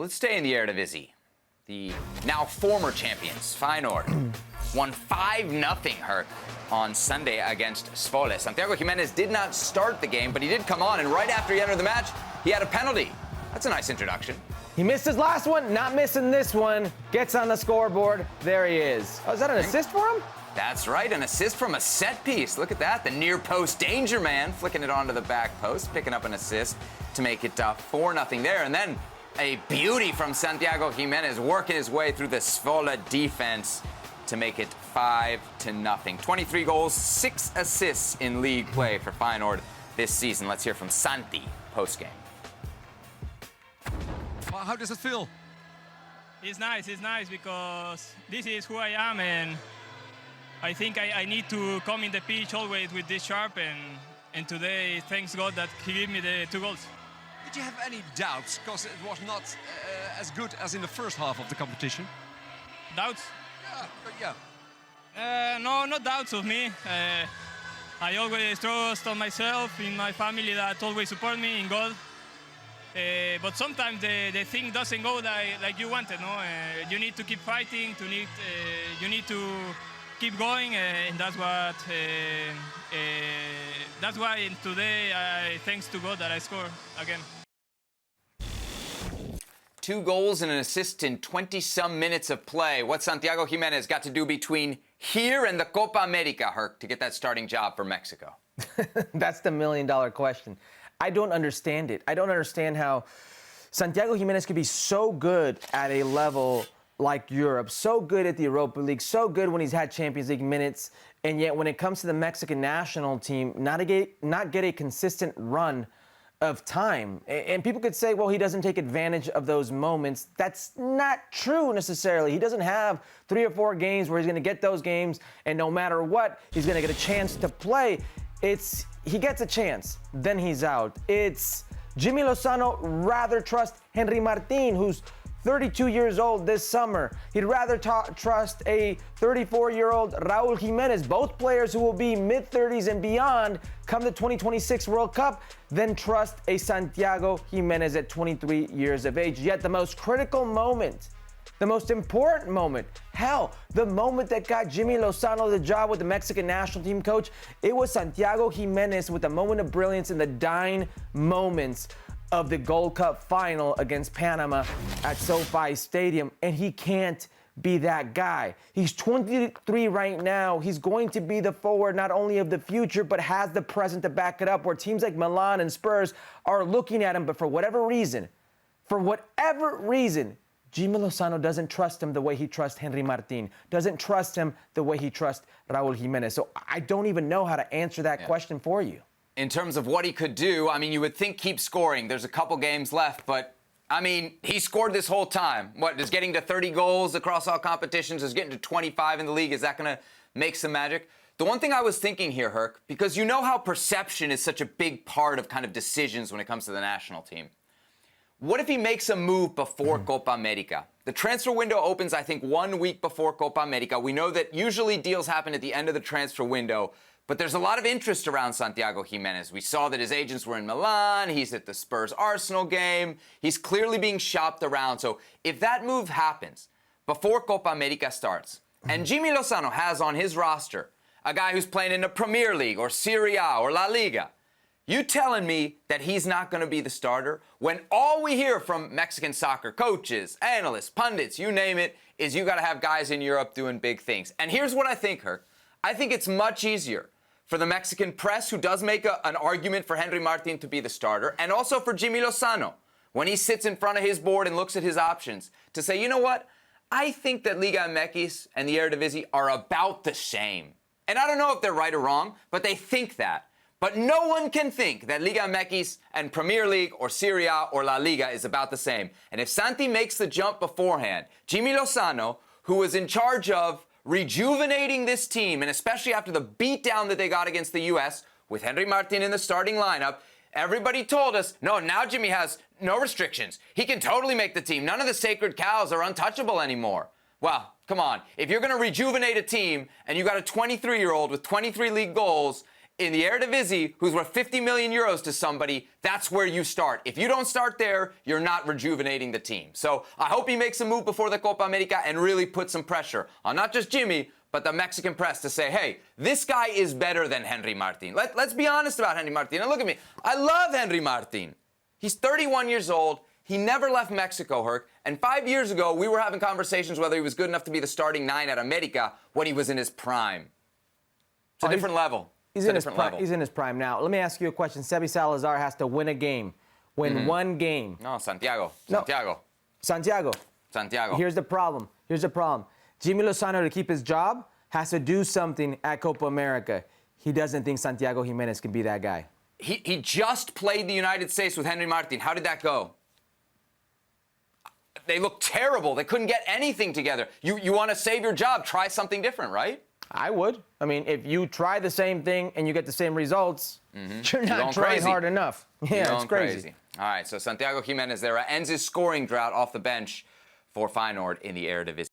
Let's stay in the Eredivisie. The now former champions, Feyenoord, won 5-0 Herc on Sunday against Zwolle. Santiago Gimenez did not start the game, but he did come on, and right after he entered the match, he had a penalty. That's a nice introduction. He missed his last one, not missing this one. Gets on the scoreboard. There he is. Oh, is that an assist for him? That's right, an assist from a set piece. Look at that, the near post danger man, flicking it onto the back post, picking up an assist to make it 4-0 there. And then a beauty from Santiago Gimenez working his way through the Zwolle defense to make it 5-0. 23 goals, 6 assists in league play for Feyenoord this season. Let's hear from Santi post-game. Well, how does it feel? It's nice because this is who I am, and I think I need to come in the pitch always with this sharp, and today, thanks God that he gave me the 2 goals. Did you have any doubts? Because it was not as good as in the first half of the competition. Doubts? Yeah. No, not doubts of me. I always trust on myself, in my family that always support me, in God. But sometimes the thing doesn't go like you wanted, no? You need to keep fighting, you need to keep going, and that's why today, thanks to God that I scored again. 2 goals and an assist in 20-some minutes of play. What Santiago Gimenez got to do between here and the Copa America, Herc, to get that starting job for Mexico? That's the million-dollar question. I don't understand it. I don't understand how Santiago Gimenez could be so good at a level like Europe, so good at the Europa League, so good when he's had Champions League minutes, and yet when it comes to the Mexican national team, not get a consistent run of time. And people could say, well, he doesn't take advantage of those moments. That's not true necessarily. He doesn't have 3 or 4 games where he's going to get those games, and no matter what, he's going to get a chance to play. He gets a chance, then he's out. It's Jimmy Lozano rather trust Henry Martin, who's 32 years old this summer. He'd rather trust a 34-year-old Raúl Jiménez, both players who will be mid-30s and beyond come the 2026 World Cup, than trust a Santiago Giménez at 23 years of age. Yet the most critical moment, the most important moment, hell, the moment that got Jimmy Lozano the job with the Mexican national team coach, it was Santiago Giménez with a moment of brilliance in the dying moments of the Gold Cup final against Panama at SoFi Stadium, and he can't be that guy. He's 23 right now. He's going to be the forward not only of the future, but has the present to back it up, where teams like Milan and Spurs are looking at him, but for whatever reason, Jimmy Lozano doesn't trust him the way he trusts Henry Martin, doesn't trust him the way he trusts Raúl Jiménez. So I don't even know how to answer that question for you. In terms of what he could do, I mean, you would think keep scoring. There's a couple games left, but, I mean, he scored this whole time. What, is getting to 30 goals across all competitions, is getting to 25 in the league, is that going to make some magic? The one thing I was thinking here, Herc, because you know how perception is such a big part of kind of decisions when it comes to the national team. What if he makes a move before Copa America? The transfer window opens, I think, 1 week before Copa America. We know that usually deals happen at the end of the transfer window, but there's a lot of interest around Santiago Giménez. We saw that his agents were in Milan. He's at the Spurs-Arsenal game. He's clearly being shopped around. So if that move happens before Copa America starts, and Jimmy Lozano has on his roster a guy who's playing in the Premier League or Serie A or La Liga, you telling me that he's not going to be the starter when all we hear from Mexican soccer coaches, analysts, pundits, you name it, is you got to have guys in Europe doing big things. And here's what I think, Herc. I think it's much easier for the Mexican press, who does make an argument for Henry Martin to be the starter, and also for Jimmy Lozano, when he sits in front of his board and looks at his options, to say, you know what? I think that Liga MX and the Eredivisie are about the same. And I don't know if they're right or wrong, but they think that. But no one can think that Liga MX and Premier League or Serie A or La Liga is about the same. And if Santi makes the jump beforehand, Jimmy Lozano, who was in charge of rejuvenating this team, and especially after the beatdown that they got against the U.S. with Henry Martin in the starting lineup, everybody told us, no, now Jimmy has no restrictions. He can totally make the team. None of the sacred cows are untouchable anymore. Well, come on. If you're going to rejuvenate a team and you got a 23-year-old with 23 league goals, in the Eredivisie who's worth 50 million euros to somebody, that's where you start. If you don't start there, you're not rejuvenating the team. So I hope he makes a move before the Copa America and really puts some pressure on not just Jimmy, but the Mexican press to say, hey, this guy is better than Henry Martin. Let's be honest about Henry Martin. And look at me. I love Henry Martin. He's 31 years old. He never left Mexico, Herc. And 5 years ago, we were having conversations whether he was good enough to be the starting 9 at America when he was in his prime. It's a different level. He's in his prime now. Let me ask you a question. Sebi Salazar has to win a game. Win one game. No, Santiago. Santiago. Here's the problem. Jimmy Lozano, to keep his job, has to do something at Copa America. He doesn't think Santiago Gimenez can be that guy. He just played the United States with Henry Martin. How did that go? They looked terrible. They couldn't get anything together. You want to save your job, try something different, right? I would. I mean, if you try the same thing and you get the same results, you're not trying hard enough. Yeah, it's crazy. All right, so Santiago Gimenez there ends his scoring drought off the bench for Feyenoord in the Eredivisie.